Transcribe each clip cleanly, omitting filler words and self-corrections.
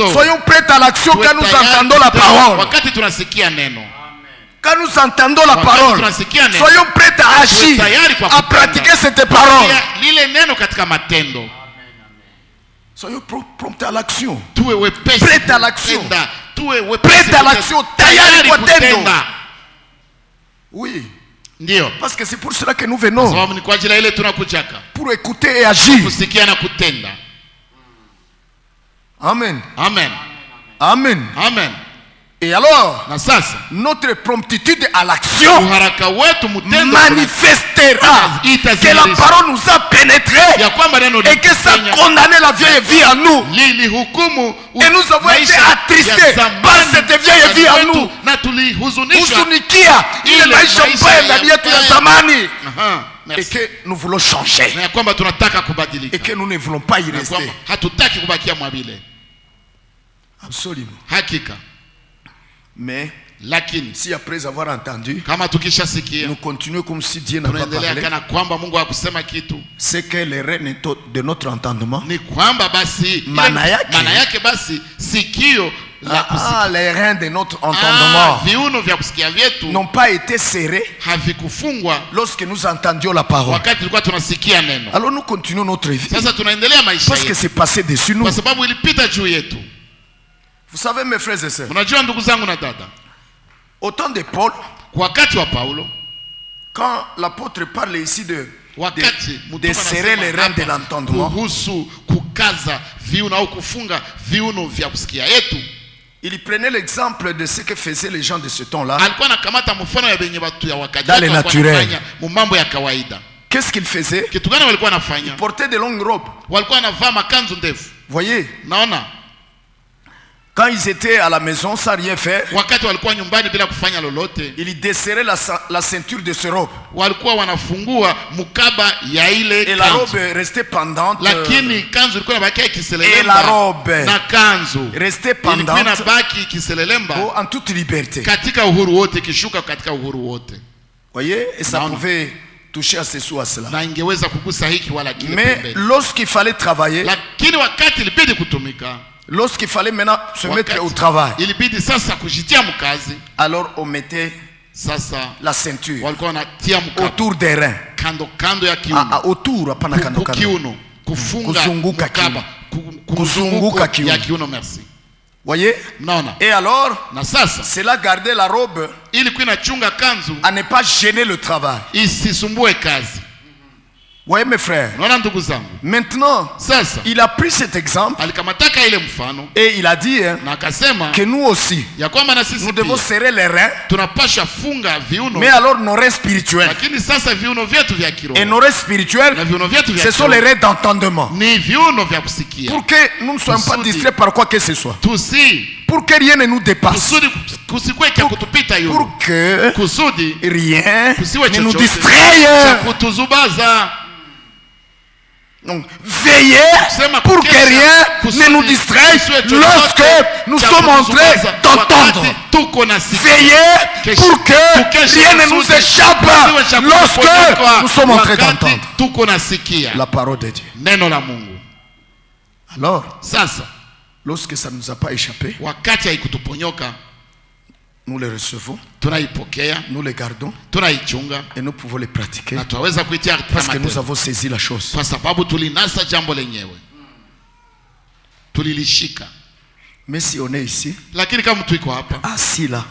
Soyons prêts à l'action quand nous entendons la parole. Quand nous entendons la parole, soyons prêts à agir, à pratiquer cette parole. Soyons prompts à l'action. Prêts à l'action. Prêts à l'action. Oui. Parce que c'est pour cela que nous venons. Pour écouter et agir. Amen. Amen. Amen. Amen. Et alors, notre promptitude à l'action manifestera que la parole nous a pénétré et que ça a condamné la vieille vie en nous. Et nous avons été attristés par cette vieille vie en nous. Huzunikia ile maisha mbaya ndani yetu ya zamani. Et que nous voulons changer. Et que nous ne voulons pas y rester. Absolument. Mais si après avoir entendu, nous continuons comme si Dieu n'a pas parlé, c'est que les rênes de notre entendement, les reins de notre entendement n'ont pas été serrés lorsque nous entendions la parole. Alors nous continuons notre vie parce que c'est passé dessus nous. Vous savez mes frères et sœurs, au temps de Paul, quand l'apôtre parle ici de serrer les reins de l'entendement, il prenait l'exemple de ce que faisaient les gens de ce temps-là dans les naturels. Qu'est-ce qu'ils faisaient? Ils portaient de longues robes. Voyez? Quand ils étaient à la maison sans rien faire, ils desserraient la ceinture de ce robe. Et la robe restait pendante. Et la robe restait pendante en toute liberté. Voyez? Et ça pouvait toucher à ceci ou à cela. Mais lorsqu'il fallait travailler, lorsqu'il fallait maintenant se mettre au travail, alors on mettait la ceinture autour des reins. Autour, kuzunguka kiuno. Voyez? Et alors, cela gardait la robe à ne pas gêner le travail. Voyez mes frères, maintenant il a pris cet exemple et il a dit que nous aussi nous devons serrer les reins, mais alors nos reins spirituels, et nos reins spirituels ce sont les reins d'entendement, pour que nous ne soyons pas distraits par quoi que ce soit, pour que rien ne nous dépasse, pour que rien ne nous distraie. Donc, veillez pour que rien ne nous distraie lorsque nous sommes en train d'entendre. Veillez pour que rien ne nous échappe lorsque nous sommes en train d'entendre la parole de Dieu. Alors, lorsque ça ne nous a pas échappé, nous les recevons, nous les gardons et nous pouvons les pratiquer parce que nous avons saisi la chose. Mais si on est ici, assis là,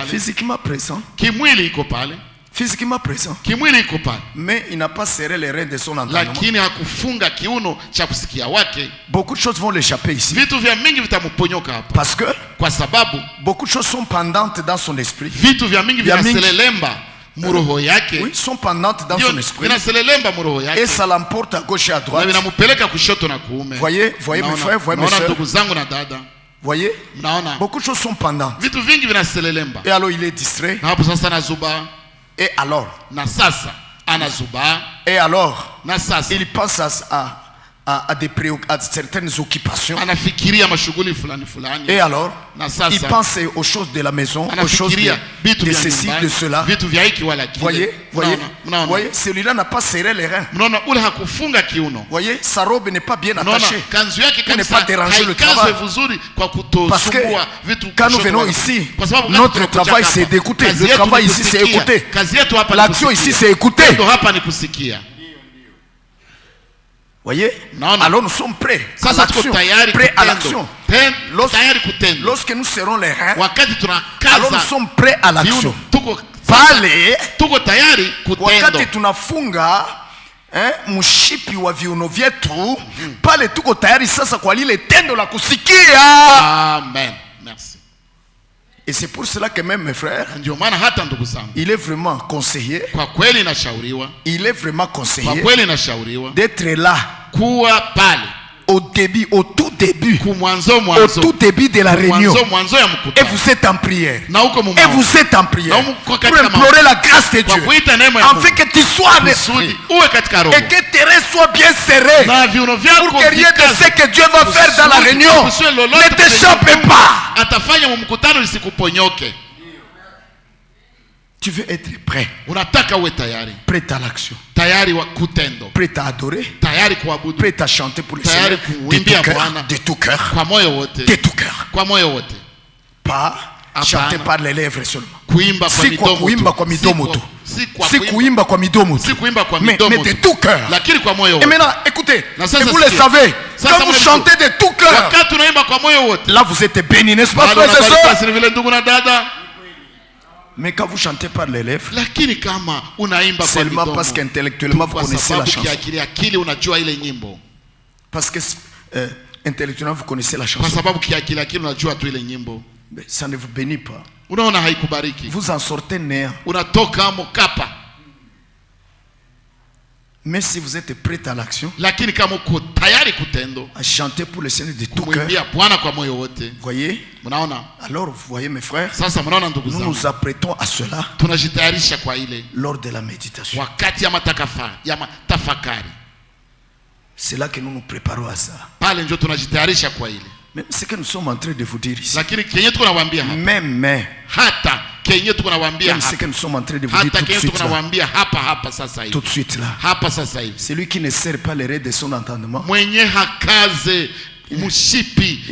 physiquement présent, mais il n'a pas serré les reins de son entendement, beaucoup de choses vont l'échapper ici. Parce que beaucoup de choses sont pendantes dans son esprit. Oui, sont pendantes dans son esprit. Et ça l'emporte à gauche et à droite. Voyez mes frères, voyez mes soeurs. Voyez, beaucoup de choses sont pendantes. Et alors il est distrait. Et alors il pense à certaines occupations. Et alors, il pense aux choses de la maison, aux choses de ceci, de cela. Voyez, celui-là n'a pas serré les reins. Voyez, sa robe n'est pas bien attachée. Il n'est pas dérangé le travail. Parce que quand nous venons ici, notre travail c'est d'écouter. Le travail ici c'est écouter. L'action ici c'est écouter. Voyez? Alors nous sommes prêts à l'action. Prêts à l'action. Lorsque nous serons les reins, alors nous sommes prêts à l'action. Pale wakati tunafunga mshipi wa viuno vyetu, pale tuko tayari sasa kwa lile tendo la kusikia. Amen. Merci. Et c'est pour cela que même mes frères, il est vraiment conseillé. Il est vraiment conseillé d'être là au début, au tout début de la réunion. Et vous êtes en prière. Et vous êtes en prière pour implorer la grâce de Dieu, afin que tu sois en esprit et que tes reins soient bien serrés, pour que rien de ce que Dieu va faire dans la réunion ne t'échappe pas. Tu veux être prêt. Prêt à l'action. Prêt à adorer. Prêt à chanter pour le Seigneur de tout cœur. De tout cœur. Pas chanter par les lèvres seulement. Si kwa kuimba kwa midomo tu. Si kuimba kwa midomo tu. Mais de tout cœur. Et maintenant, écoutez, et vous le savez, quand vous chantez de tout cœur, là vous êtes bénis, n'est-ce pas, frères et sœurs? Mais quand vous chantez par les lèvres, seulement parce qu'intellectuellement vous connaissez la chanson. Parce que intellectuellement vous connaissez la chanson. Mais ça ne vous bénit pas. Vous en sortez néant. Mais si vous êtes prêt à l'action, à chanter pour le Seigneur de tout cœur, voyez, alors vous voyez mes frères, nous nous apprêtons à cela lors de la méditation. C'est là que nous nous préparons à ça. Même ce que nous sommes en train de vous dire ici, même ce que nous sommes en train de vous dire tout de suite là, celui qui ne sert pas les règles de son entendement, il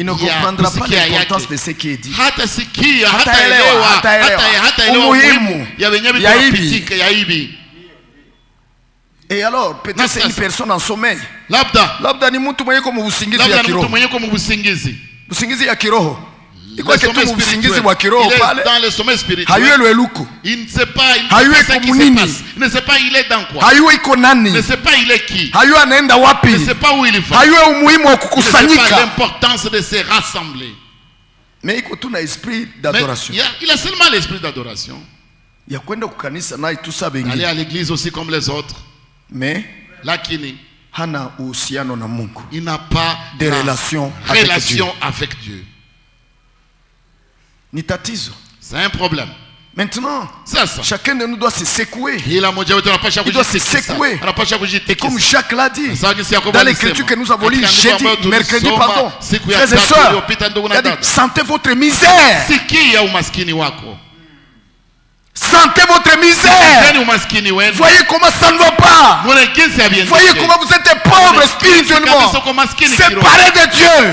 ne comprendra pas l'importance de ce qui est dit. Et alors, peut-être c'est une personne en sommeil. Labda ni mtu mwenye kwa usingizi ya kiroho. Usingizi ya kiroho. Iko kitu usingizi wa kiroho pale. Hayuwe lweluko. Hayuwe komunini. Hayuwe iko nani. Hayuwe anaenda wapi. Hayuwe umuhimu wa kukusanyika. Mais iko tu na esprit d'adoration. Il a seulement l'esprit d'adoration. Ya kwenda kukanisa na tout ça bengi. Aller à l'église aussi comme les autres. Mais lakini hana uhusiano na Mungu. Il n'a pas de relation avec Dieu. Ni tatizo. C'est un problème. Maintenant, chacun de nous doit se secouer. Il doit se secouer. Et comme Jacques l'a dit dans l'écriture que nous avons lue mercredi, pardon, frères et sœurs, il a dit, sentez votre misère. Sentez votre misère. Voyez comment ça ne va pas. Voyez comment vous êtes pauvres spirituellement, séparés de Dieu.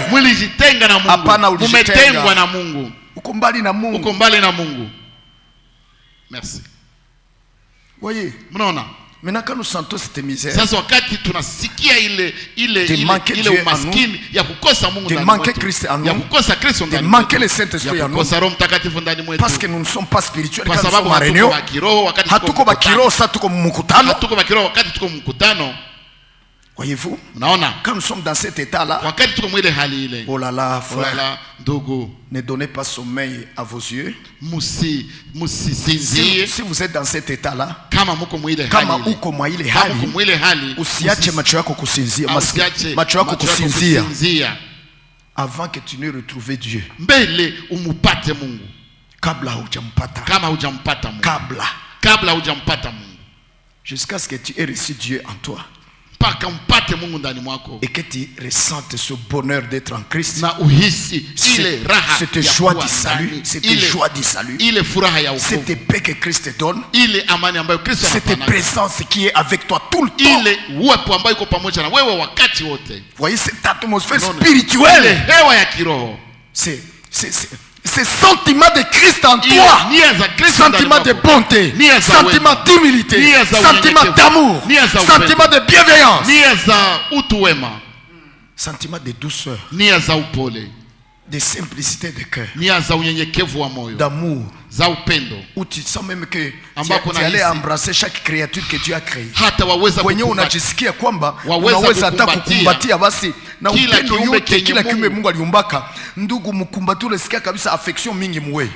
Hapana ulijitenga. Uko mbali na Mungu. Merci. Voyez. Maintenant quand nous sentons cette misère, de manquer Christ en nous, de manquer le Saint-Esprit en nous, parce que nous ne sommes pas spirituels. Quand nous sommes en réunion, hatuko bakiro sa tuko mukutano. Voyez-vous, quand nous sommes dans cet état-là, oh là là, frère, ne donnez pas sommeil à vos yeux. Si vous êtes dans cet état-là, kama uko mwa ile hali, usiache macho yako kusinzia, macho yako kusinzia, avant que tu ne retrouves Dieu. Kabla hujampata Mungu. Jusqu'à ce que tu aies reçu Dieu en toi. et que tu ressentes ce bonheur d'être en Christ, cette joie du salut, cette joie du salut, cette paix que Christ te donne, cette présence qui est avec toi tout le temps. Vous voyez cette atmosphère spirituelle, c'est sentiment de Christ en toi, sentiment de bonté, sentiment d'humilité, sentiment d'amour, sentiment de bienveillance, sentiment de douceur, de simplicité de cœur, d'amour, où tu sens même que tu allais embrasser chaque créature que Dieu a créée. Kwenye unajisikia kwamba unaweza hata kukumbatia basi na upendo yote kila kiumbe Mungu aliumbaka, ndugu mkumbati, unasikia kabisa affection mingi mwe.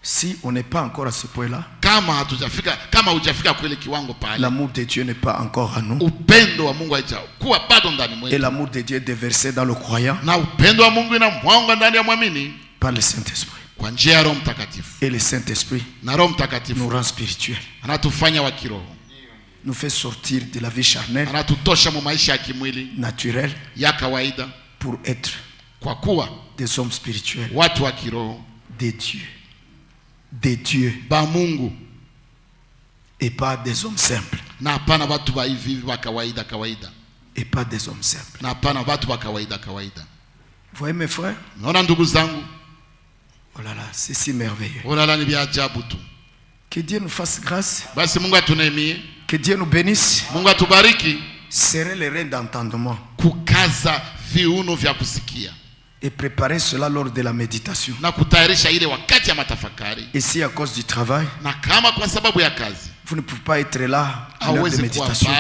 Si on n'est pas encore à ce point-là, l'amour de Dieu n'est pas encore à nous. Et l'amour de Dieu est déversé dans le croyant par le Saint-Esprit. Et le Saint-Esprit nous rend spirituels, nous fait sortir de la vie charnelle, naturelle, pour être des hommes spirituels, des dieux, et pas des hommes simples, et pas des hommes simples. Vous voyez mes frères, oh là là, c'est si merveilleux. Que Dieu nous fasse grâce, que Dieu nous bénisse. Serrer les reins d'entendement et préparer cela lors de la méditation. Et si à cause du travail vous ne pouvez pas être là à l'heure de méditation,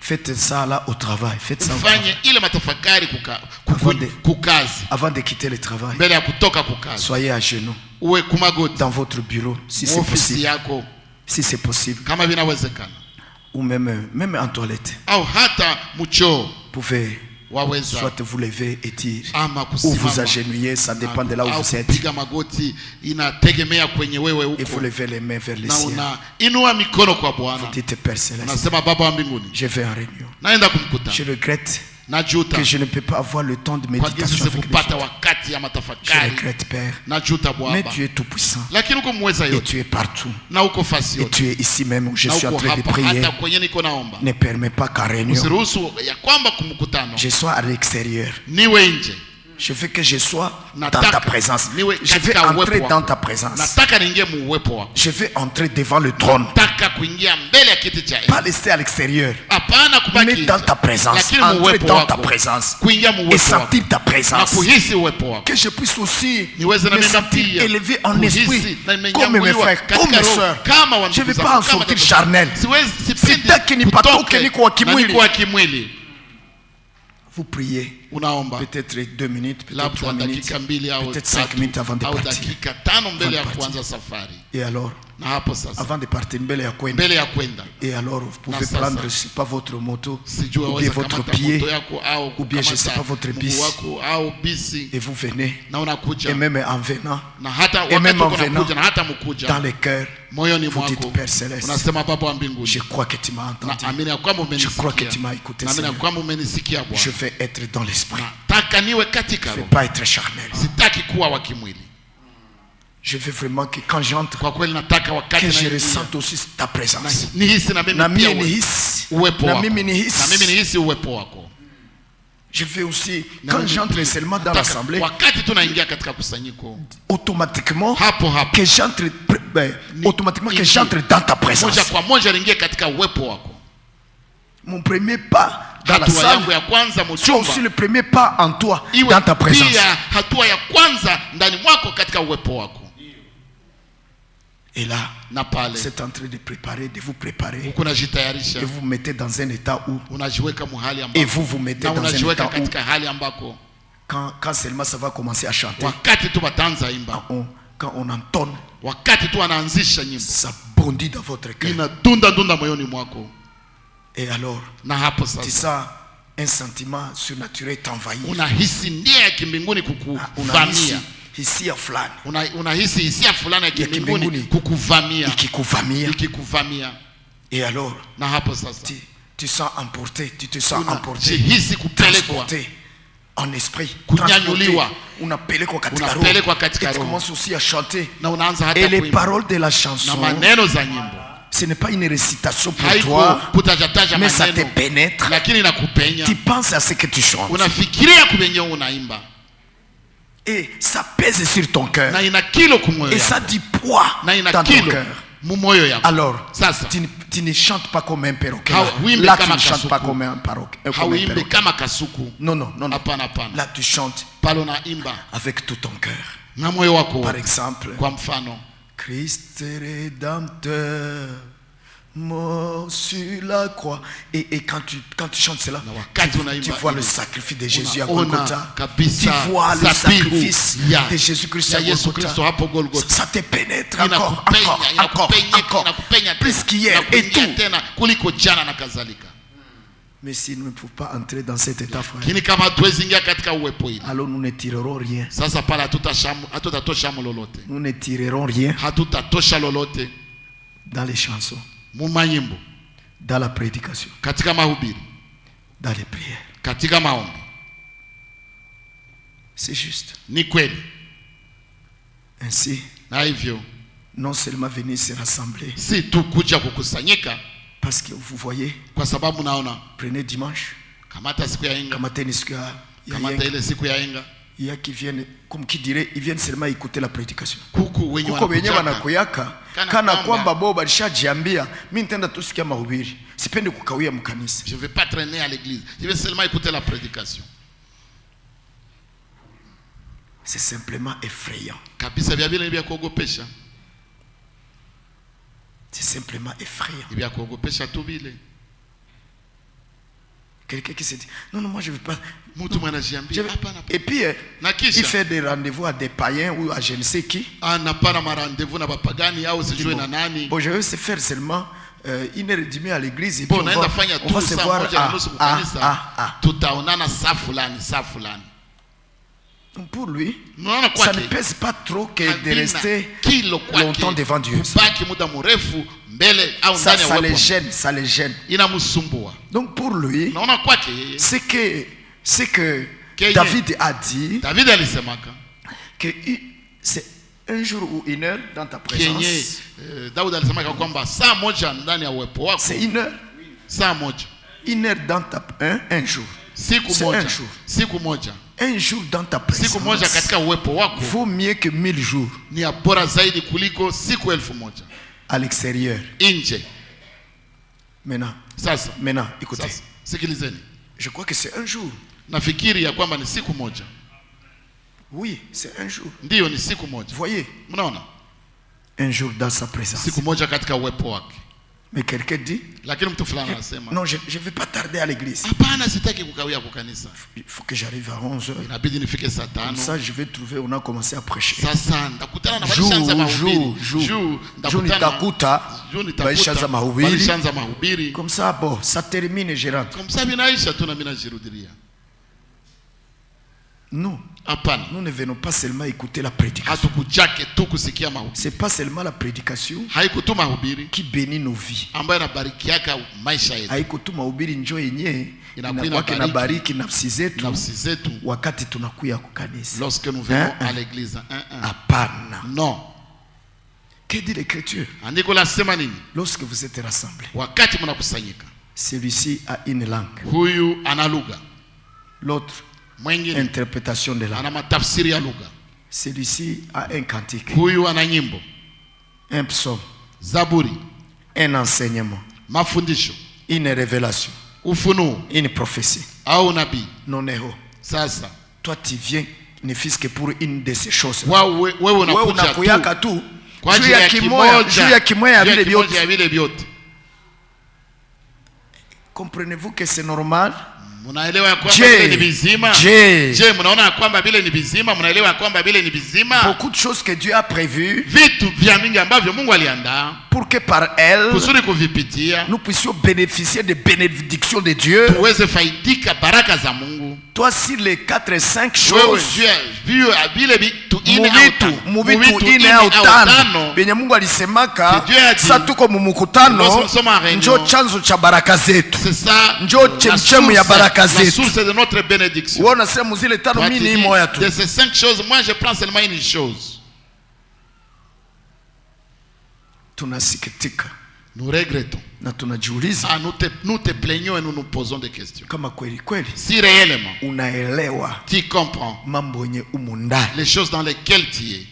faites ça là au travail. Faites ça au travail. Avant de quitter le travail, soyez à genoux dans votre bureau si c'est possible. Si c'est possible. Ou même en toilette. Vous pouvez soit vous lever et dire, ou vous agenouiller, ça dépend de là où vous êtes. Et vous levez les mains vers le ciel. Vous dites, Père Céleste, je vais en réunion. Je regrette que je ne peux pas avoir le temps de méditation avec les autres. Je regrette, Père, mais tu es tout puissant et tu es partout et tu es ici même où je suis en train de prier. Ne permets pas qu'à réunion je sois à l'extérieur. Je veux que je sois dans ta présence. Je veux entrer dans ta présence. Je veux entrer devant le trône. Pas rester à l'extérieur, mais dans ta présence. Entrer dans ta présence et sentir ta présence. Que je puisse aussi me sentir élevé en esprit, comme mes frères, comme mes soeurs. Je ne veux pas en sortir charnel. Vous priez peut-être 2 minutes, peut-être 3 minutes, peut-être 5 minutes avant de partir. Et alors, avant de partir, et alors vous pouvez prendre, je ne sais pas, votre moto, ou bien votre pied, ou bien je ne sais pas, votre bis, et vous venez, et même en venant, dans le cœur, vous dites, Père Céleste, je crois que tu m'as entendu, je crois que tu m'as écouté, Seigneur. Je vais être dans l'esprit, je ne vais pas être charnel. Je veux vraiment que quand j'entre, que je ressente aussi ta présence. Je veux aussi, quand j'entre seulement dans l'assemblée, automatiquement que j'entre dans ta présence. Mon premier pas dans la salle, c'est aussi le premier pas en toi, dans ta présence. Et là, c'est en train de préparer, de vous préparer. Et vous vous mettez dans un état où, et vous vous mettez dans un état où, quand seulement ça va commencer à chanter, quand on entonne, ça bondit dans votre cœur. Et alors, tu sens un sentiment surnaturel t'envahir. hisia fulani. Unahisi hisia fulani ya kimbinguni kukuvamia. Ikikuvamia. Et alors, na hapo sasa tu sens emporté, tu te sens emporté. Hisi kupelekwa en esprit, kunyanyuliwa, unapelekwa katika roho. Tu commences aussi à chanter. Na unaanza hata et les paroles de la chanson, na maneno za nyimbo, ce n'est pas une récitation pour toi, mais ça te pénètre. Lakini nakupenya. Tu penses à ce que tu chantes. Unafikiria kubenye unaimba. Et ça pèse sur ton cœur. Na ina kilo kumoyo. Et ça dit poids dans ton cœur. Alors, tu ne chantes pas comme un perroquet. Là, tu ne chantes pas comme un perroquet. Non. Là, tu chantes avec tout ton cœur. Par exemple, Christ Rédempteur, mort sur la croix. Et quand tu chantes cela, tu vois le sacrifice de Jésus à Golgotha. Tu vois le sacrifice de Jésus-Christ à Golgotha. Ça te pénètre encore. Plus qu'hier et tout. Mais si nous ne pouvons pas entrer dans cet état, frère, alors nous ne tirerons rien. Nous ne tirerons rien dans les chansons, dans la prédication, dans les prières. C'est juste. Ainsi, non seulement venir se rassembler, parce que vous voyez, prenez dimanche, kamateni siku ya yenga. Il y a qui viennent, comme qui dirait, ils viennent seulement écouter la prédication. Kuko wenye wanakuyaka kana kwamba bo balishajiambia mimi nitaenda tu sikia mahubiri, sipendi kukawia mkanisa. Je vais pas traîner à l'église, je vais seulement écouter la prédication. C'est simplement effrayant. Kabisa vya vile vya kuogopesha. C'est simplement effrayant. Vya kuogopesha tu vile. Quelqu'un qui se dit non, moi je ne veux pas. Et puis il fait des rendez-vous à des païens ou à je ne sais qui. Bon, je vais se faire seulement une heure et demie à l'église et puis on va se voir Pour lui, ça ne pèse pas trop que de rester longtemps devant Dieu. Ça les gêne. Donc pour lui, c'est que David a dit que c'est un jour ou une heure dans ta présence. C'est une heure. Une heure dans ta un jour. C'est un jour. Un jour dans ta présence vaut mieux que 1000 jours à l'extérieur. Maintenant, écoutez. Je crois que c'est un jour. Oui, c'est un jour. Voyez, un jour dans sa présence. Mais quelqu'un dit non, je ne vais pas tarder à l'église. Il faut que j'arrive à 11h. Comme ça, je vais trouver, on a commencé à prêcher. Comme ça, bon, ça termine et je rentre. Non. Nous ne venons pas seulement écouter la prédication. C'est pas seulement la prédication qui bénit nos vies. Haiko tu mahubiri njoo yenyewe inakuwa kinabariki nafsi zetu wakati tunakuya kukanisa. Lorsque nous venons à l'église. Hapana. Non. Que dit l'écriture? Lorsque vous êtes rassemblés, celui-ci a une langue, l'autre interprétation de la langue. Celui-ci a un cantique, un psaume, un enseignement, une révélation, une prophétie. Non, toi tu viens ne fût-ce que pour une de ces choses. Comprenez-vous que c'est normal? Beaucoup de choses que Dieu a prévues pour que par elles nous puissions bénéficier des bénédictions de Dieu toi sur les 4 et 5 choses mubitu ine au tano benye Mungu alisemaka sasa tuko mumukutano njo chanzo cha baraka zetu, njo chemchemu ya baraka zetu. Uona sema zile tano mimi ni moja tu. De ces 5 choses, moi je prends seulement une chose. Tunasikitika, nous regrettons, na tunajiuliza, nous te plaignons et nous nous posons des questions. Kama kweli kweli si réellement unaelewa tu comprends mambo yenye umu ndani, les choses dans lesquelles tu es,